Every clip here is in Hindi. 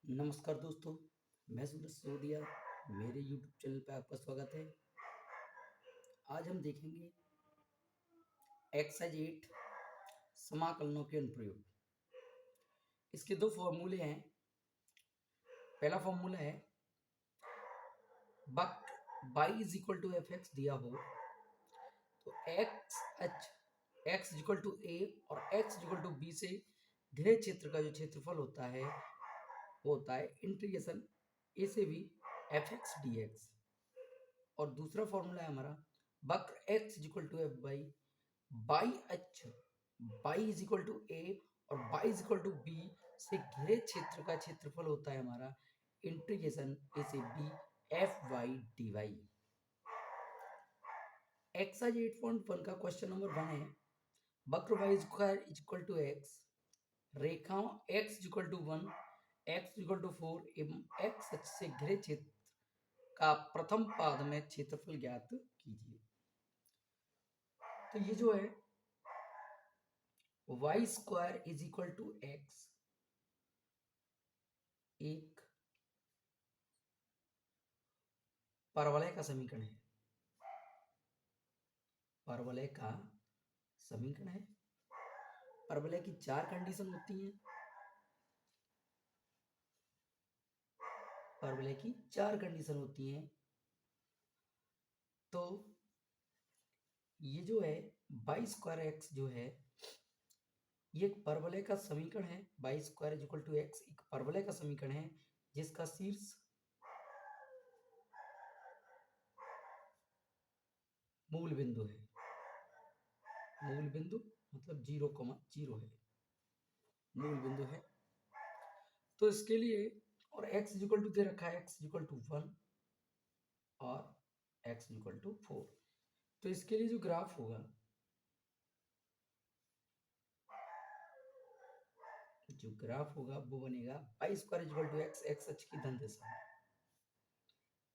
नमस्कार दोस्तों, मैं सूरज सिसोदिया। मेरे यूट्यूब चैनल पे आपका स्वागत है। आज हम देखेंगे एक्सरसाइज 8 समाकलनों के अनुप्रयोग। इसके दो फॉर्मूले हैं। पहला फॉर्मूला है वक्र y is equal to F X दिया हो तो एक्स इक्वल टू ए और एक्स इक्वल टू बी से घिरे क्षेत्र का जो क्षेत्रफल होता है वो होता है इंटीग्रेशन ए से B F X D X. और दूसरा फॉर्मूला है हमारा वक्र x is equal to F y y अक्ष y is equal to A और y is equal to B से घिरे क्षेत्र का क्षेत्रफल होता है हमारा इंटीग्रेशन ए से B F Y D Y. Exercise 8.1 का क्वेश्चन नंबर 1 है वक्र y square is equal to X, रेखाओं x is equal to 1, x is equal to 4 एवं x अक्ष से घिरे क्षेत्र का प्रथम पाद में क्षेत्रफल ज्ञात कीजिए। तो ये जो है Y square is equal to X एक परवलय का समीकरण है। परवलय का समीकरण है। परवलय की चार कंडीशन होती हैं। परवलय की चार कंडीशन होती हैं। तो ये जो है बाई स्क्वायर एक्स जो है ये एक परवलय का समीकरण है। Y square is equal to X एक परवलय का समीकरण है जिसका शीर्ष मूल बिंदु है। मूल बिंदु मतलब 0,0 है, मूल बिंदु है। तो इसके लिए और x इज इक्वल टू दे रखा है x इज इक्वल टू 1 और x इज इक्वल टू 4। तो इसके लिए जो ग्राफ होगा वो बनेगा Y square equal to X, X अक्ष की धन दिशा में,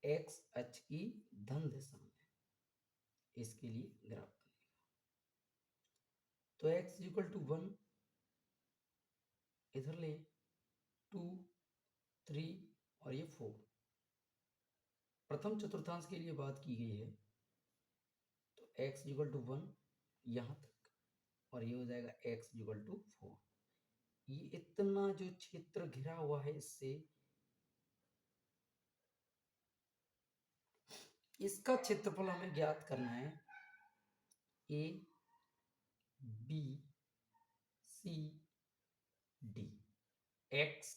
एक्स अक्ष की धन दिशा में इसके लिए ग्राफ बनेगा। तो एक्स इक्वल टू 1 इधर ले 2 3 और ये 4 प्रथम चतुर्थांश के लिए बात की गई है। तो एक्स इक्वल टू 1 यहां तक और ये हो जाएगा एक्स इक्वल टू 4। ये इतना जो क्षेत्र घिरा हुआ है इससे इसका क्षेत्रफल हमें ज्ञात करना है। A B C D X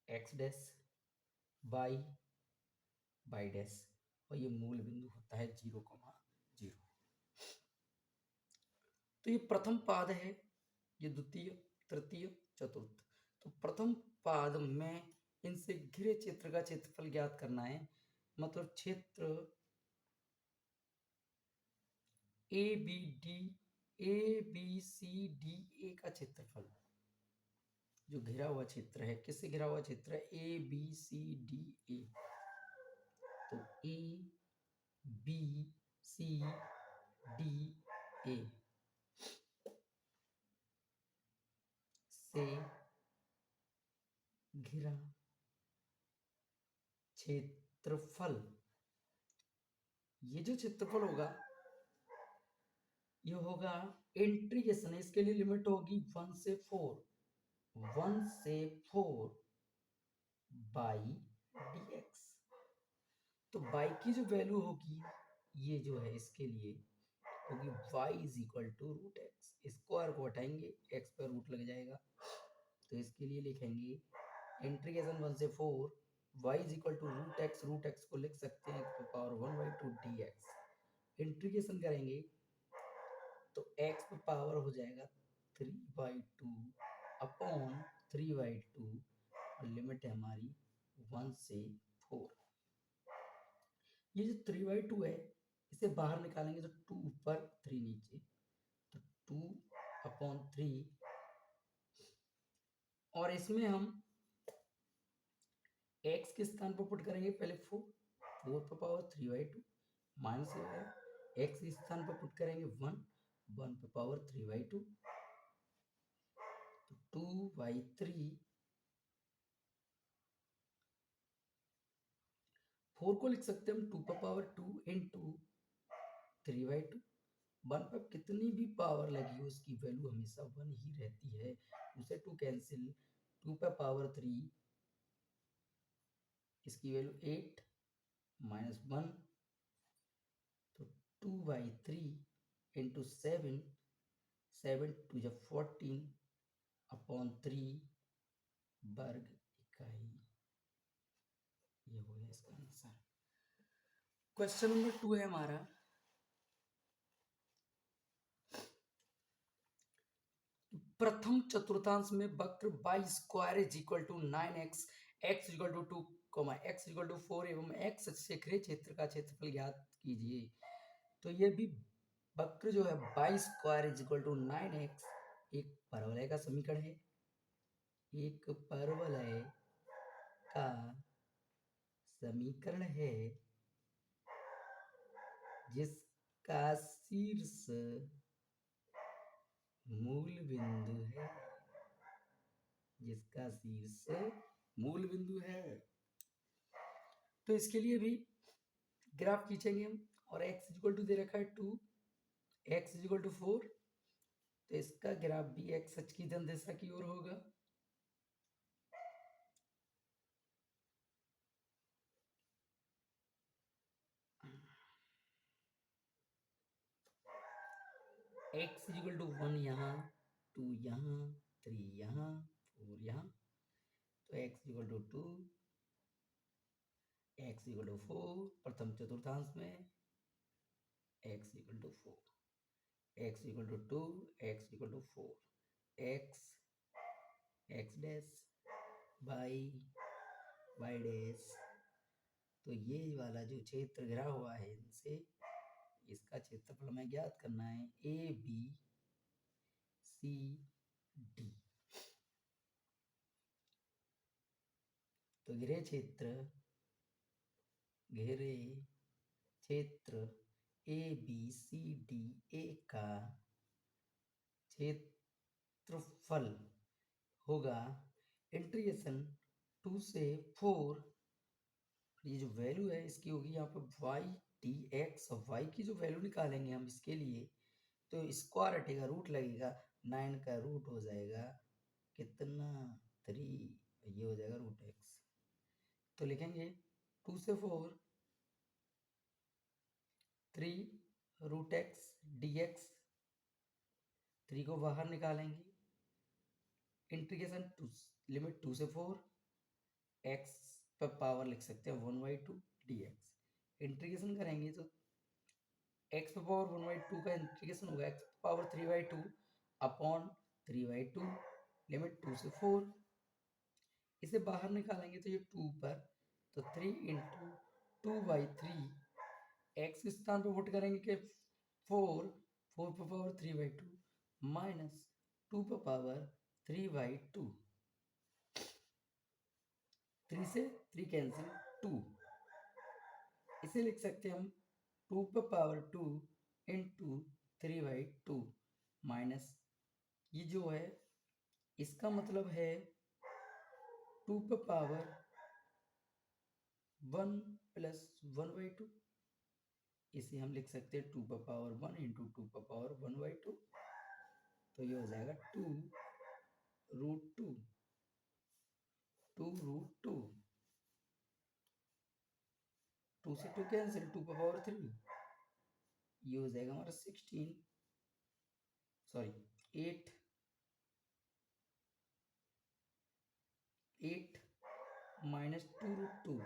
X dash Y Y dash और ये मूल बिंदु होता है 0,0। तो ये प्रथम पाद है, ये द्वितीय तृतीय चतुर्थ। तो प्रथम पाद में इनसे घिरे क्षेत्र का क्षेत्रफल ज्ञात करना है। मतलब क्षेत्र ए बी सी डी ए का क्षेत्रफल जो घिरा हुआ क्षेत्र है, किससे घिरा हुआ क्षेत्र है? A B C D A. तो ए बी सी डी ए से घिरा क्षेत्रफल, ये जो क्षेत्रफल होगा ये होगा इंटीग्रेशन, इसके लिए लिमिट होगी 1 से 4 बाई dx। तो बाई की जो वैल्यू होगी ये जो है इसके लिए होगी y is equal to root X. Square को हटाएंगे x पर रूट लग जाएगा। तो इसके लिए लिखेंगे इंटीग्रेशन 1 से 4 y is equal to root X को लिख सकते हैं x पावर 1/2 dx। इंटीग्रेशन करेंगे तो x पर पावर हो जाएगा 3/2 अपॉन 3/2 और लिमिट है हमारी 1 से 4। ये जो 3/2 है इसे बाहर निकालेंगे तो 2 ऊपर 3 नीचे, तो 2/3 और इसमें हम x के स्थान पर पुट करेंगे पहले 4 पर पावर 3/2 माइनस x के स्थान पर पुट करेंगे 1 पर पावर 3/2 तो 2/3 4 को लिख सकते हैं हम 2 into 3/2। 1 पर कितनी भी पावर लगी हो उसकी वैल्यू हमेशा 1 ही रहती है। उसे 2 कैंसिल, 2 इसकी वैल्यू 8 -1, तो 2/3 into 7, 7 2 जब 14 अपॉन 3 वर्ग इकाई। ये हो गया इसका आंसर। क्वेश्चन नंबर 2 है हमारा, प्रथम चतुर्थांश में वक्र y² is equal to 9x, x equal to 2, x equal to 4 एवं x शेखरे क्षेत्र का क्षेत्रफल ज्ञात कीजिए। तो ये भी वक्र जो है y² is equal to 9x एक परवलय का समीकरण है, एक परवलय का समीकरण है जिसका शीर्ष मूल बिंदु है, जिसका शीर्ष मूल बिंदु है। तो इसके लिए भी ग्राफ खींचेंगे हम, और x इक्वल टू दे रखा है 2, x इक्वल टू 4, तो इसका ग्राफ भी x अक्ष की धन दिशा की ओर होगा। x इक्वल टू 1 यहाँ, 2 यहाँ, 3 यहाँ, 4 यहाँ, तो x equal to 2, x equal to 4 प्रथम चतुर्थांश में, x equal to 4, x equal to 2, x equal to 4, x x dash y dash. तो ये वाला जो क्षेत्र घिरा हुआ है इनसे, इसका क्षेत्रफल हमें ज्ञात करना है, ए बी सी डी। तो घिरे क्षेत्र ए बी सी डी ए का क्षेत्रफल होगा इंटीग्रेशन 2 से 4, ये जो वैल्यू है इसकी होगी यहाँ पे वाई डी एक्स, और वाई की जो वैल्यू निकालेंगे हम इसके लिए, तो स्क्वायर हटेगा, रूट लगेगा, 9 का रूट हो जाएगा कितना 3, ये हो जाएगा रूट एक्स। तो लिखेंगे 2 से 4 3 रूट एक्स डी एक्स, 3 को बाहर निकालेंगे, इंटीग्रेशन लिमिट 2 से 4, एक्स पर पावर लिख सकते हैं 1/2 डी एक्स। इंटीग्रेशन करेंगे तो एक्स पावर 1/2 का इंटीग्रेशन होगा एक्स पावर 3/2 अपॉन 3/2, लिमिट 2 से 4। इसे बाहर निकालेंगे तो ये 2 पर, तो 3 इंटू 2/3, एक्स के स्थान पर पुट करेंगे कि 4 पर पावर 3/2 माइनस 2 पर पावर 3/2, 3 से 3 कैंसिल 2, इसे लिख सकते हैं हम 2 पर पावर 2 इंटू 3/2 माइनस, ये जो है इसका मतलब है 2 पर पावर 1 प्लस 1/2, इसे हम लिख सकते हैं 2 पर पावर 1 इंटू 2 पर पावर 1/2, तो ये हो जाएगा 2 रूट 2, 2 रूट 2, 2 से 2 कैंसिल, 2 पर पावर 3, ये हो जाएगा हमारा 16, sorry 8 minus 2 root 2,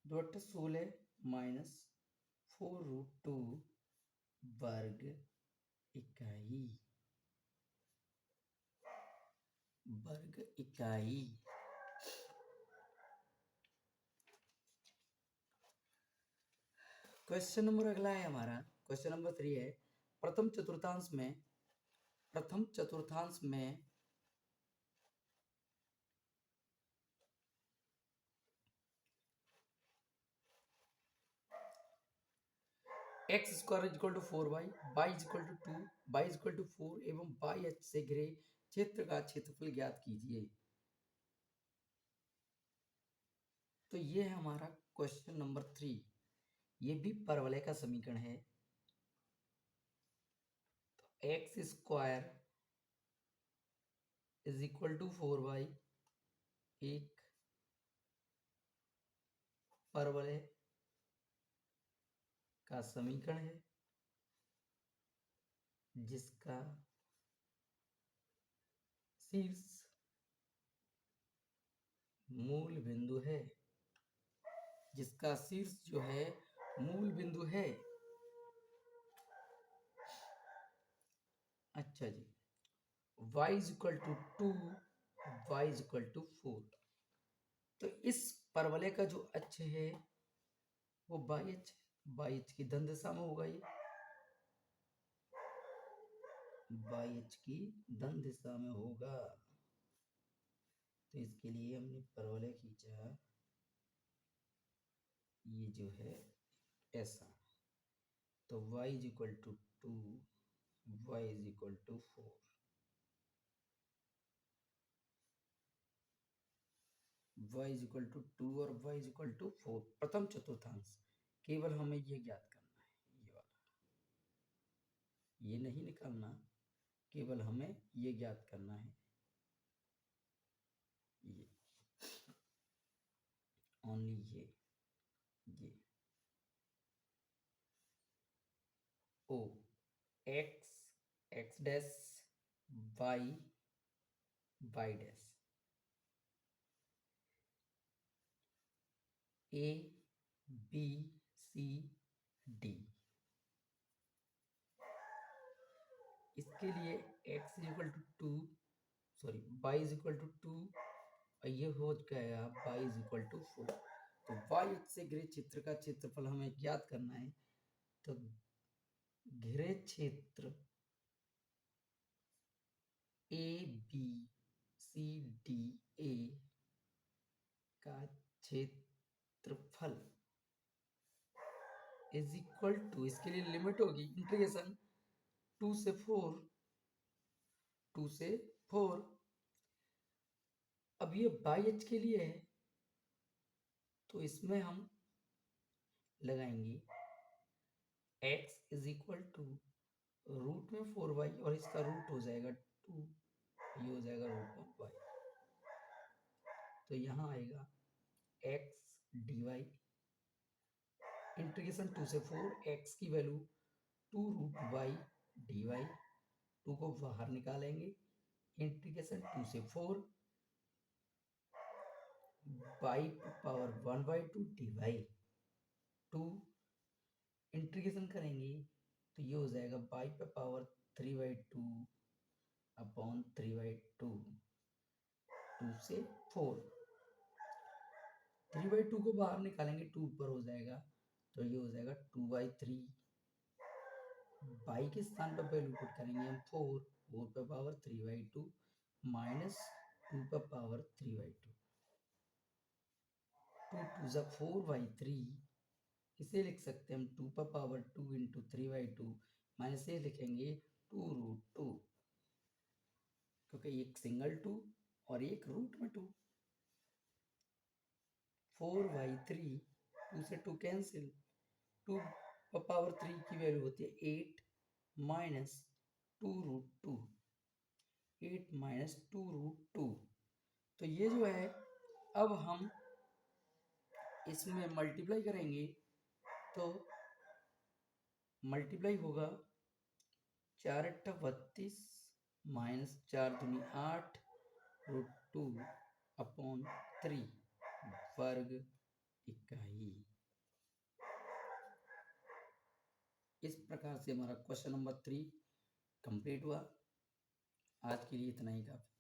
2×8 = 16 minus 4 root 2 वर्ग इकाई, वर्ग इकाई। क्वेश्चन नंबर अगला है हमारा, क्वेश्चन नंबर 3 है, प्रथम चतुर्थांश में x square is equal to 4y, y is equal to 2, y is equal to 4 एवं y अक्ष से घिरे क्षेत्र का क्षेत्रफल ज्ञात कीजिए। तो ये है हमारा क्वेश्चन नंबर 3। ये भी परवलय का समीकरण है। तो X square is equal to 4y एक परवलय का समीकरण है जिसका शीर्ष मूल बिंदु है, जिसका शीर्ष जो है मूल बिंदु है। अच्छा जी, y is equal to 2, y is equal to 4। तो इस परवलय का जो अक्ष है वो बाई अक्ष की धन दिशा में होगा। ये बाई अक्ष की धन दिशा में होगा। तो इसके लिए हमने परवलय खींचा, ये जो है ऐसा। तो y is equal to 2, y is equal to 4। y is equal to 2 और y इज इक्वल टू 4 प्रथम चतुर्थांश। केवल हमें ये ज्ञात करना है, ये वाला, ये नहीं निकालना, केवल हमें ये ज्ञात करना है, ये ओनली ये O X X dash Y Y dash A B C D. इसके लिए x is equal to 2, sorry y is equal to 2 और ये हो गया y इज इक्वल टू 4। तो y से घिरे क्षेत्र का क्षेत्रफल हमें ज्ञात करना है। तो घिरे क्षेत्र ए बी सी डी ए का क्षेत्रफल इज इक्वल टू, इसके लिए लिमिट होगी इंटीग्रेशन 2 से 4। अब ये बाई एच के लिए है, तो इसमें हम लगाएंगे x is equal to root में 4y और इसका रूट हो जाएगा 2, ये हो जाएगा रूट में y। तो यहाँ आएगा x dy इंटीग्रेशन 2 से 4, x की वैल्यू 2 रूट y dy, 2 को बाहर निकालेंगे, इंटीग्रेशन 2 से 4 y पावर 1/2 dy, 2 इंटीग्रेशन करेंगे तो ये हो जाएगा y पे पावर 3/2 अपॉन 3/2, 2 से 4, 3/2 को बाहर निकालेंगे 2 ऊपर हो जाएगा, तो ये हो जाएगा 2/3। y के स्थान पर वैल्यू पुट करेंगे हम 4 पे पावर 3/2 माइनस 2 पे पावर 3/2, 2 2 जा 4/3। इसे लिख सकते हैं हम 2 पे पावर 2 इंटू 3/2 माइनस ये लिखेंगे 2 रूट 2, क्योंकि एक सिंगल 2 और एक रूट में 2। 4/3, 2 से 2 कैंसिल, 2 पावर 3 की वैल्यू होती है 8 माइनस 2 रूट 2, 8 माइनस 2 रूट 2। तो ये जो है, अब हम इसमें मल्टीप्लाई करेंगे तो मल्टीप्लाई होगा 4 × 32 माइनस 4 दूनी 8 रूट 2 अपॉन 3 वर्ग इकाई। इस प्रकार से हमारा क्वेश्चन नंबर 3 कंप्लीट हुआ। आज के लिए इतना ही काफी।